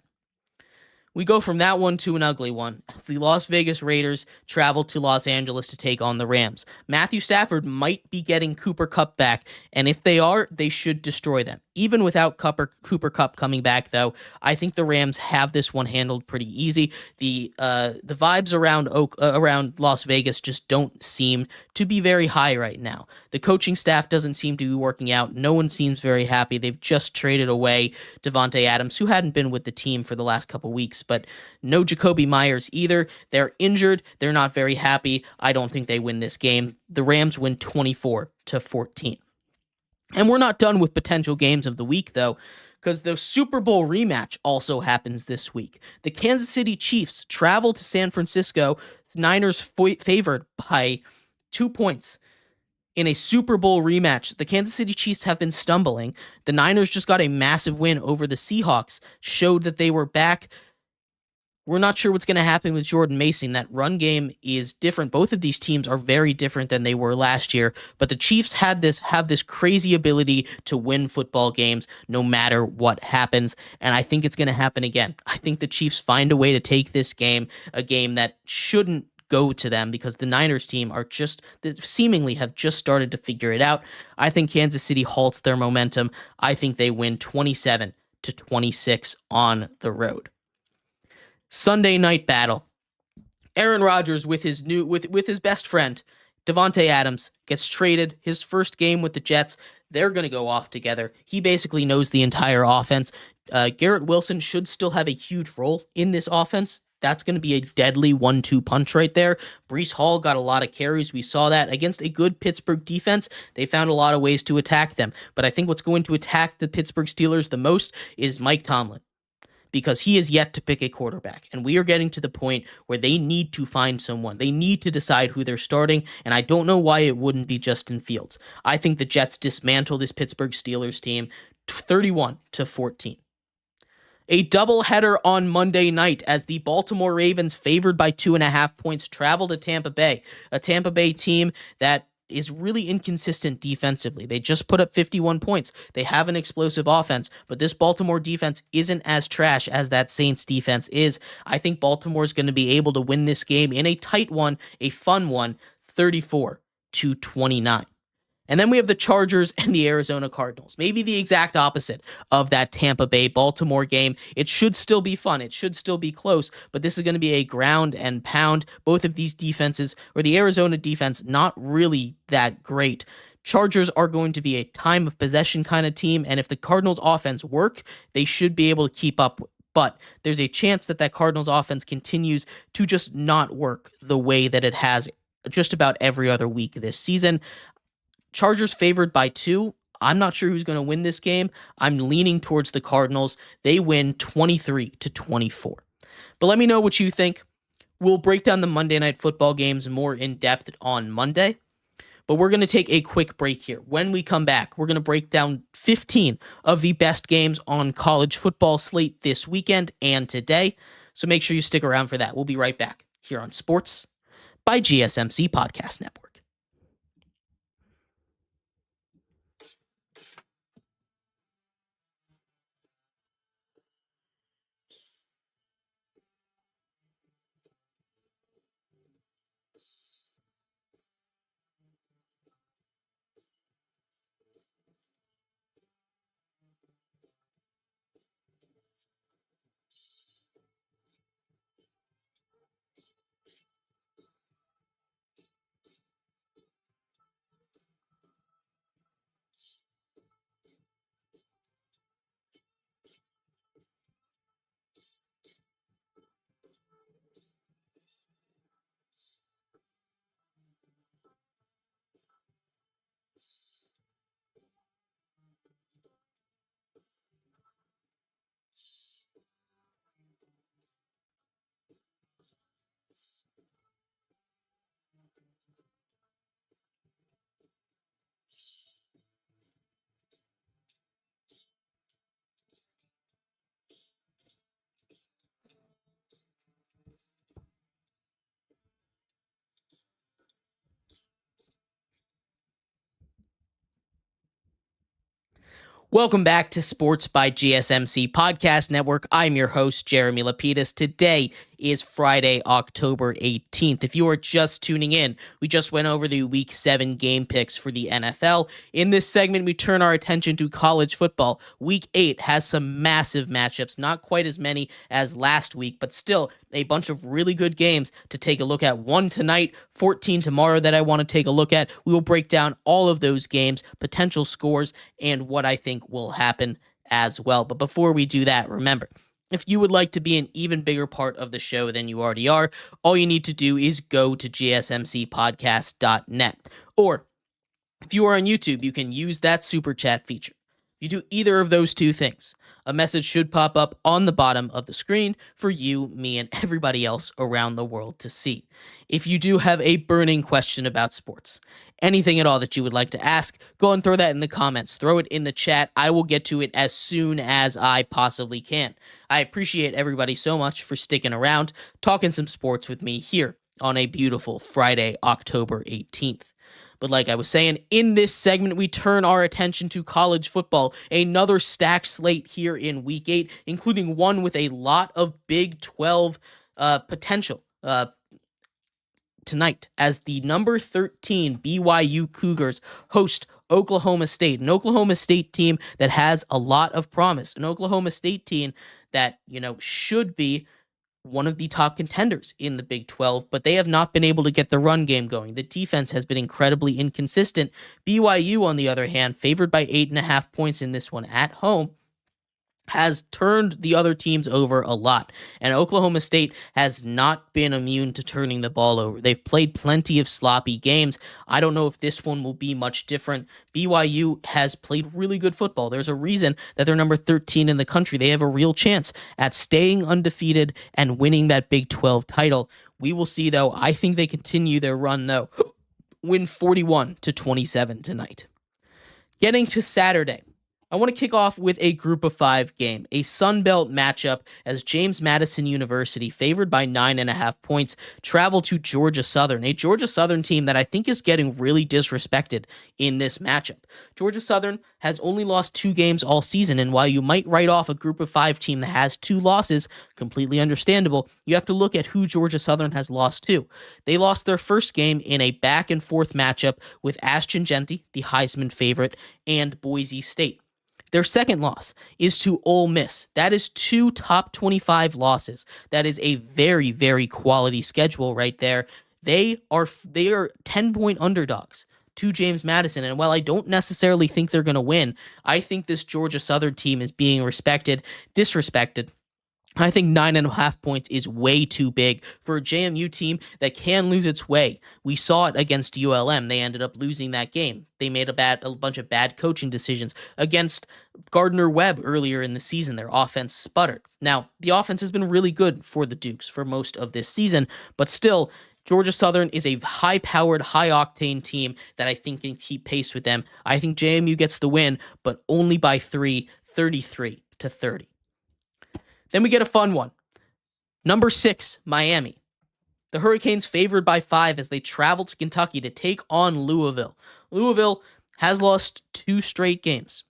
We go from that one to an ugly one as the Las Vegas Raiders travel to Los Angeles to take on the Rams. Matthew Stafford might be getting Cooper Kupp back, and if they are, they should destroy them. Even without Cooper Kupp coming back, though, I think the Rams have this one handled pretty easy. The vibes around Las Vegas just don't seem to be very high right now. The coaching staff doesn't seem to be working out. No one seems very happy. They've just traded away Devontae Adams, who hadn't been with the team for the last couple weeks, but no Jacoby Myers either. They're injured. They're not very happy. I don't think they win this game. The Rams win 24-14. And we're not done with potential games of the week, though, because the Super Bowl rematch also happens this week. The Kansas City Chiefs travel to San Francisco. Niners favored by 2 points in a Super Bowl rematch. The Kansas City Chiefs have been stumbling. The Niners just got a massive win over the Seahawks, showed that they were back. We're not sure what's going to happen with Jordan Mason. That run game is different. Both of these teams are very different than they were last year, but the Chiefs have this crazy ability to win football games no matter what happens, and I think it's going to happen again. I think the Chiefs find a way to take this game, a game that shouldn't go to them because the Niners team seemingly have just started to figure it out. I think Kansas City halts their momentum. I think they win 27-26 on the road. Sunday night battle. Aaron Rodgers with his best friend, Devontae Adams, gets traded. His first game with the Jets. They're going to go off together. He basically knows the entire offense. Garrett Wilson should still have a huge role in this offense. That's going to be a deadly 1-2 punch right there. Breece Hall got a lot of carries. We saw that against a good Pittsburgh defense. They found a lot of ways to attack them. But I think what's going to attack the Pittsburgh Steelers the most is Mike Tomlin, because he is yet to pick a quarterback. And we are getting to the point where they need to find someone. They need to decide who they're starting, and I don't know why it wouldn't be Justin Fields. I think the Jets dismantle this Pittsburgh Steelers team 31-14. A doubleheader on Monday night as the Baltimore Ravens, favored by 2.5 points, travel to Tampa Bay, a Tampa Bay team that is really inconsistent defensively. They just put up 51 points. They have an explosive offense, but this Baltimore defense isn't as trash as that Saints defense is. I think Baltimore is going to be able to win this game in a tight one, a fun one, 34-29. And then we have the Chargers and the Arizona Cardinals. Maybe the exact opposite of that Tampa Bay-Baltimore game. It should still be fun. It should still be close, but this is going to be a ground and pound. Both of these defenses, or the Arizona defense, not really that great. Chargers are going to be a time of possession kind of team, and if the Cardinals offense work, they should be able to keep up. but there's a chance that Cardinals offense continues to just not work the way that it has just about every other week this season. Chargers favored by 2. I'm not sure who's going to win this game. I'm leaning towards the Cardinals. They win 23-24. But let me know what you think. We'll break down the Monday Night Football games more in depth on Monday. But we're going to take a quick break here. When we come back, we're going to break down 15 of the best games on college football slate this weekend and today. So make sure you stick around for that. We'll be right back here on Sports by GSMC Podcast Network. Welcome back to Sports by GSMC Podcast Network. I'm your host, Jeremy Lapidus. Today is Friday, October 18th. If you are just tuning in, we just went over the Week 7 game picks for the NFL. In this segment, we turn our attention to college football. Week 8 has some massive matchups, not quite as many as last week, but still a bunch of really good games to take a look at. 1 tonight, 14 tomorrow that I want to take a look at. We will break down all of those games, potential scores, and what I think will happen as well. But before we do that, remember, if you would like to be an even bigger part of the show than you already are, all you need to do is go to gsmcpodcast.net. Or if you are on YouTube, you can use that super chat feature. If you do either of those two things, a message should pop up on the bottom of the screen for you, me, and everybody else around the world to see. If you do have a burning question about sports, anything at all that you would like to ask, go and throw that in the comments. Throw it in the chat. I will get to it as soon as I possibly can. I appreciate everybody so much for sticking around, talking some sports with me here on a beautiful Friday, October 18th. But like I was saying, in this segment, we turn our attention to college football. Another stacked slate here in Week 8, including one with a lot of Big 12 potential tonight, as the number 13 BYU Cougars host Oklahoma State, an Oklahoma State team that has a lot of promise, an Oklahoma State team that, should be one of the top contenders in the Big 12, but they have not been able to get the run game going. The defense has been incredibly inconsistent. BYU, on the other hand, favored by 8.5 points in this one at home, has turned the other teams over a lot. And Oklahoma State has not been immune to turning the ball over. They've played plenty of sloppy games. I don't know if this one will be much different. BYU has played really good football. There's a reason that they're number 13 in the country. They have a real chance at staying undefeated and winning that Big 12 title. We will see, though. I think they continue their run, though. Win 41-27 tonight. Getting to Saturday, I want to kick off with a group of 5 game, a Sun Belt matchup as James Madison University, favored by 9.5 points, travel to Georgia Southern, a Georgia Southern team that I think is getting really disrespected in this matchup. Georgia Southern has only lost 2 games all season, and while you might write off a group of 5 team that has 2 losses, completely understandable, you have to look at who Georgia Southern has lost to. They lost their first game in a back-and-forth matchup with Ashton Genty, the Heisman favorite, and Boise State. Their second loss is to Ole Miss. That is 2 top 25 losses. That is a very, very quality schedule right there. They are 10-point underdogs to James Madison. And while I don't necessarily think they're going to win, I think this Georgia Southern team is being disrespected I think 9.5 points is way too big for a JMU team that can lose its way. We saw it against ULM. They ended up losing that game. They made a bunch of bad coaching decisions against Gardner-Webb earlier in the season. Their offense sputtered. Now, the offense has been really good for the Dukes for most of this season, but still, Georgia Southern is a high-powered, high-octane team that I think can keep pace with them. I think JMU gets the win, but only by 3, 33-30. Then we get a fun one. Number 6, Miami. The Hurricanes favored by 5 as they travel to Kentucky to take on Louisville. Louisville has lost 2 straight games.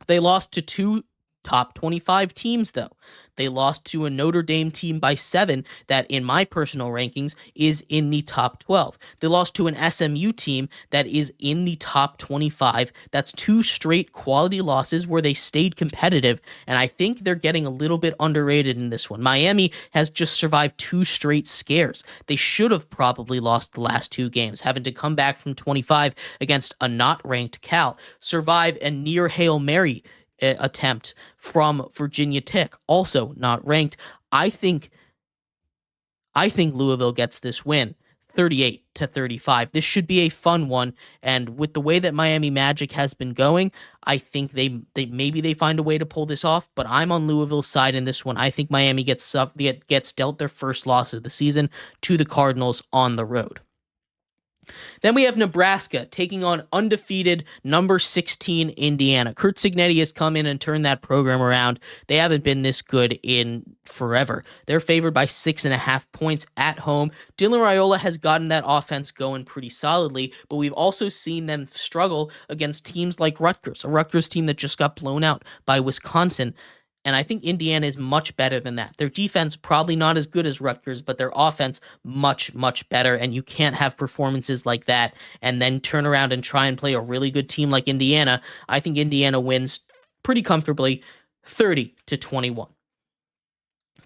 They lost to 2 top 25 teams, though. They lost to a Notre Dame team by 7 that, in my personal rankings, is in the top 12. They lost to an SMU team that is in the top 25. That's 2 straight quality losses where they stayed competitive, and I think they're getting a little bit underrated in this one. Miami has just survived 2 straight scares. They should have probably lost the last 2 games, having to come back from 25 against a not-ranked Cal, survive a near Hail Mary attempt from Virginia Tech, also not ranked. I think Louisville gets this win, 38-35. This should be a fun one, and with the way that Miami Magic has been going, I think they maybe they find a way to pull this off. But I'm on Louisville's side in this one. I think Miami gets dealt their first loss of the season to the Cardinals on the road. Then we have Nebraska taking on undefeated number 16 Indiana. Kurt Cignetti has come in and turned that program around. They haven't been this good in forever. They're favored by 6.5 points at home. Dylan Raiola has gotten that offense going pretty solidly, but we've also seen them struggle against teams like Rutgers, a Rutgers team that just got blown out by Wisconsin. And I think Indiana is much better than that. Their defense probably not as good as Rutgers, but their offense much, much better. And you can't have performances like that and then turn around and try and play a really good team like Indiana. I think Indiana wins pretty comfortably, 30-21.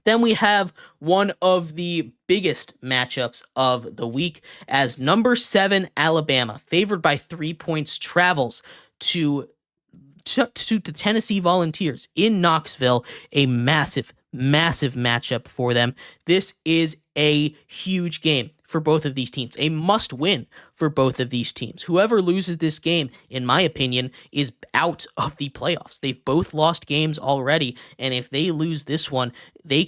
Then we have one of the biggest matchups of the week as number 7 Alabama, favored by 3 points, travels to the Tennessee Volunteers in Knoxville, a massive matchup for them. This is a huge game for both of these teams, a must-win for both of these teams. Whoever loses this game, in my opinion, is out of the playoffs. They've both lost games already, and if they lose this one, they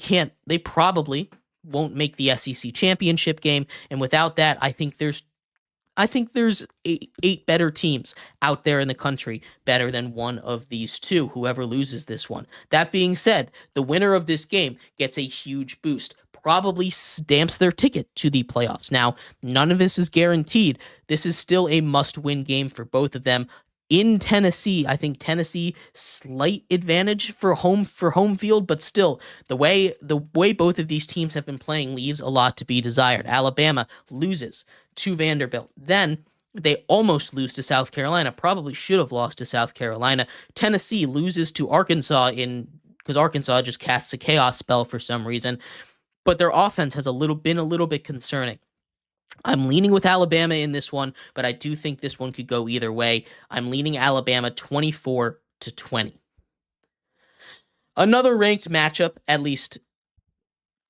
probably won't make the SEC championship game, and without that, I think there's 8 better teams out there in the country, better than one of these two, whoever loses this one. That being said, the winner of this game gets a huge boost, probably stamps their ticket to the playoffs. Now, none of this is guaranteed. This is still a must-win game for both of them. In Tennessee, I think Tennessee slight advantage for home field, but still the way both of these teams have been playing leaves a lot to be desired. Alabama loses to Vanderbilt. Then they almost lose to South Carolina, probably should have lost to South Carolina. Tennessee loses to Arkansas because Arkansas just casts a chaos spell for some reason, but their offense has been a little bit concerning. I'm leaning with Alabama in this one, but I do think this one could go either way. I'm leaning Alabama 24-20. Another ranked matchup, at least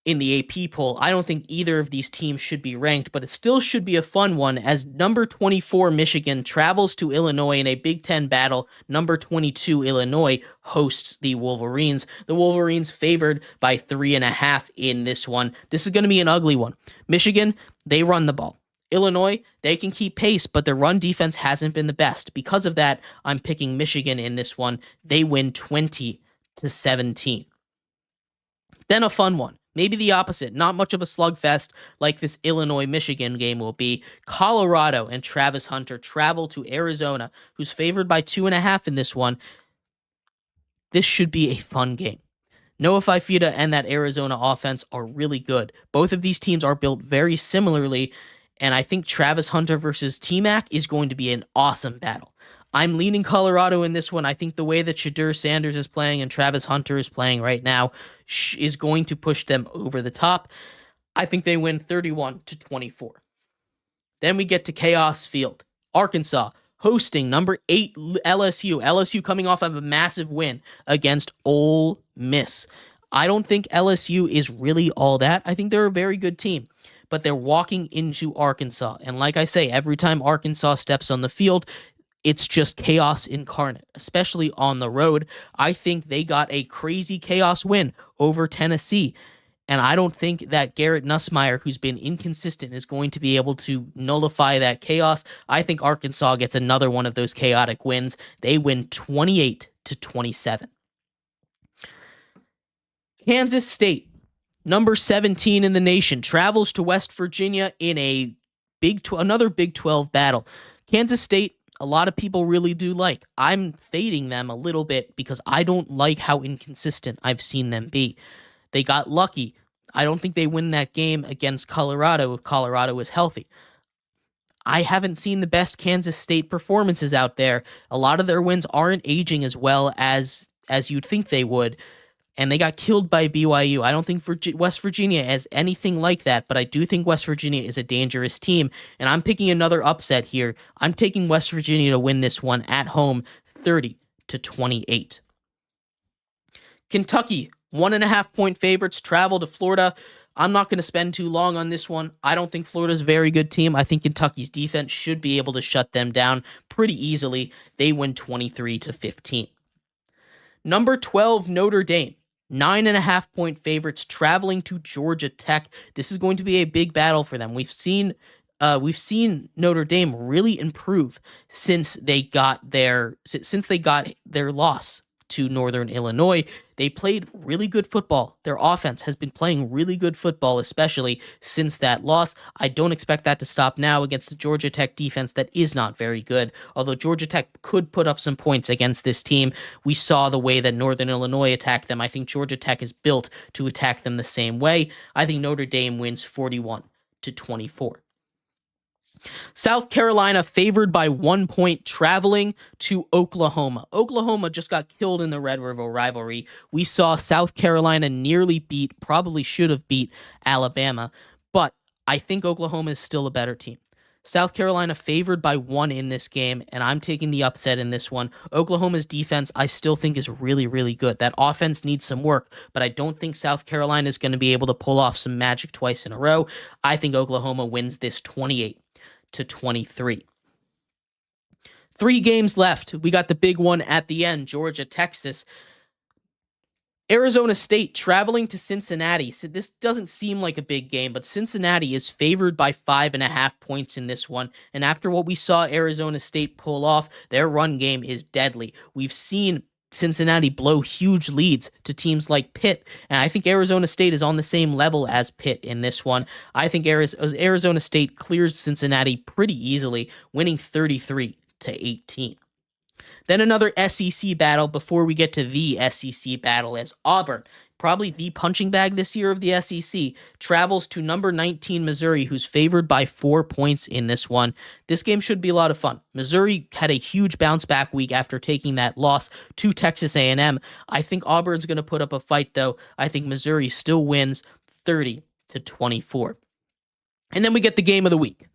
in the AP poll. I don't think either of these teams should be ranked, but it still should be a fun one as number 24 Michigan travels to Illinois in a Big Ten battle. Number 22 Illinois hosts the Wolverines. The Wolverines favored by 3.5 in this one. This is going to be an ugly one. Michigan, they run the ball. Illinois, they can keep pace, but their run defense hasn't been the best. Because of that, I'm picking Michigan in this one. They win 20-17. Then a fun one. Maybe the opposite, not much of a slugfest like this Illinois-Michigan game will be. Colorado and Travis Hunter travel to Arizona, who's favored by 2.5 in this one. This should be a fun game. Noah Fifita and that Arizona offense are really good. Both of these teams are built very similarly, and I think Travis Hunter versus T-Mac is going to be an awesome battle. I'm leaning Colorado in this one. I think the way that Shadur Sanders is playing and Travis Hunter is playing right now is going to push them over the top. I think they win 31-24. Then we get to Chaos Field. Arkansas hosting number 8 LSU. LSU coming off of a massive win against Ole Miss. I don't think LSU is really all that. I think they're a very good team, but they're walking into Arkansas. And like I say, every time Arkansas steps on the field, it's just chaos incarnate, especially on the road. I think they got a crazy chaos win over Tennessee. And I don't think that Garrett Nussmeier, who's been inconsistent, is going to be able to nullify that chaos. I think Arkansas gets another one of those chaotic wins. They win 28-27. Kansas State, number 17 in the nation, travels to West Virginia in a another Big 12 battle. Kansas State, a lot of people really do like. I'm fading them a little bit because I don't like how inconsistent I've seen them be. They got lucky. I don't think they win that game against Colorado if Colorado is healthy. I haven't seen the best Kansas State performances out there. A lot of their wins aren't aging as well as you'd think they would, and they got killed by BYU. I don't think West Virginia has anything like that, but I do think West Virginia is a dangerous team, and I'm picking another upset here. I'm taking West Virginia to win this one at home, 30-28. Kentucky, 1.5-point favorites, travel to Florida. I'm not going to spend too long on this one. I don't think Florida's a very good team. I think Kentucky's defense should be able to shut them down pretty easily. They win 23-15. Number 12, Notre Dame. 9.5-point favorites traveling to Georgia Tech. This is going to be a big battle for them. We've seen Notre Dame really improve since they got their loss to Northern Illinois. They played really good football. Their offense has been playing really good football, especially since that loss. I don't expect that to stop now against the Georgia Tech defense that is not very good. Although Georgia Tech could put up some points against this team, we saw the way that Northern Illinois attacked them. I think Georgia Tech is built to attack them the same way. I think Notre Dame wins 41-24. South Carolina favored by 1 point traveling to Oklahoma. Oklahoma just got killed in the Red River rivalry. We saw South Carolina probably should have beat Alabama, but I think Oklahoma is still a better team. South Carolina favored by 1 in this game, and I'm taking the upset in this one. Oklahoma's defense, I still think, is really, really good. That offense needs some work, but I don't think South Carolina is going to be able to pull off some magic twice in a row. I think Oklahoma wins this 28-23. 3 games left. We got the big one at the end, Georgia, Texas. Arizona State traveling to Cincinnati. So this doesn't seem like a big game, but Cincinnati is favored by 5.5 points in this one. And after what we saw Arizona State pull off, their run game is deadly. We've seen Cincinnati blow huge leads to teams like Pitt, and I think Arizona State is on the same level as Pitt in this one. I think Arizona State clears Cincinnati pretty easily, winning 33-18. Then another SEC battle before we get to the SEC battle, as Auburn, probably the punching bag this year of the SEC, travels to number 19 Missouri, who's favored by 4 points in this one. This game should be a lot of fun. Missouri had a huge bounce back week after taking that loss to Texas A&M. I think Auburn's going to put up a fight, though. I think Missouri still wins 30-24. And then we get the game of the week,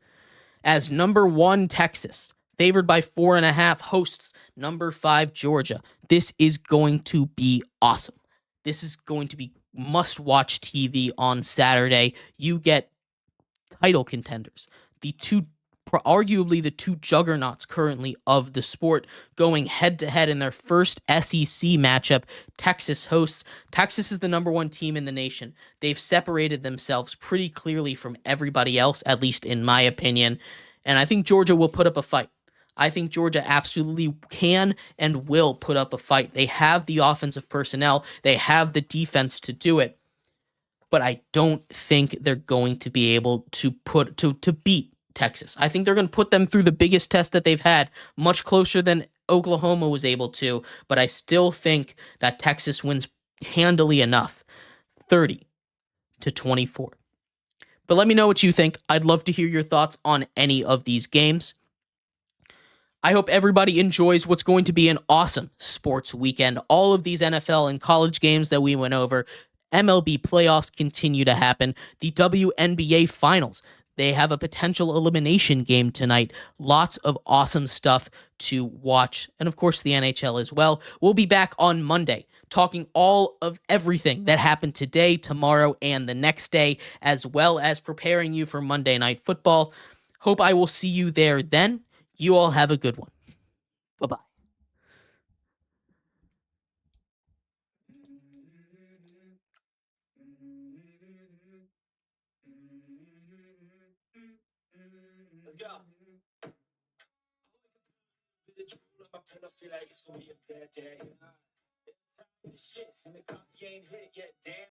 as number 1 Texas, favored by 4.5, hosts number 5 Georgia. This is going to be awesome. This is going to be must-watch TV on Saturday. You get title contenders, arguably the two juggernauts currently of the sport, going head-to-head in their first SEC matchup. Texas hosts. Texas is the number 1 team in the nation. They've separated themselves pretty clearly from everybody else, at least in my opinion, and I think Georgia will put up a fight. I think Georgia absolutely can and will put up a fight. They have the offensive personnel. They have the defense to do it. But I don't think they're going to be able to beat Texas. I think they're going to put them through the biggest test that they've had, much closer than Oklahoma was able to. But I still think that Texas wins handily enough, 30-24. But let me know what you think. I'd love to hear your thoughts on any of these games. I hope everybody enjoys what's going to be an awesome sports weekend. All of these NFL and college games that we went over, MLB playoffs continue to happen. The WNBA finals, They have a potential elimination game tonight. Lots of awesome stuff to watch. And of course, the NHL as well. We'll be back on Monday talking all of everything that happened today, tomorrow, and the next day, as well as preparing you for Monday Night Football. Hope I will see you there then. You all have a good one. Bye-bye. Let's go. I feel like it's gonna be a bad day. Shit, and the coffee ain't hit yet, damn.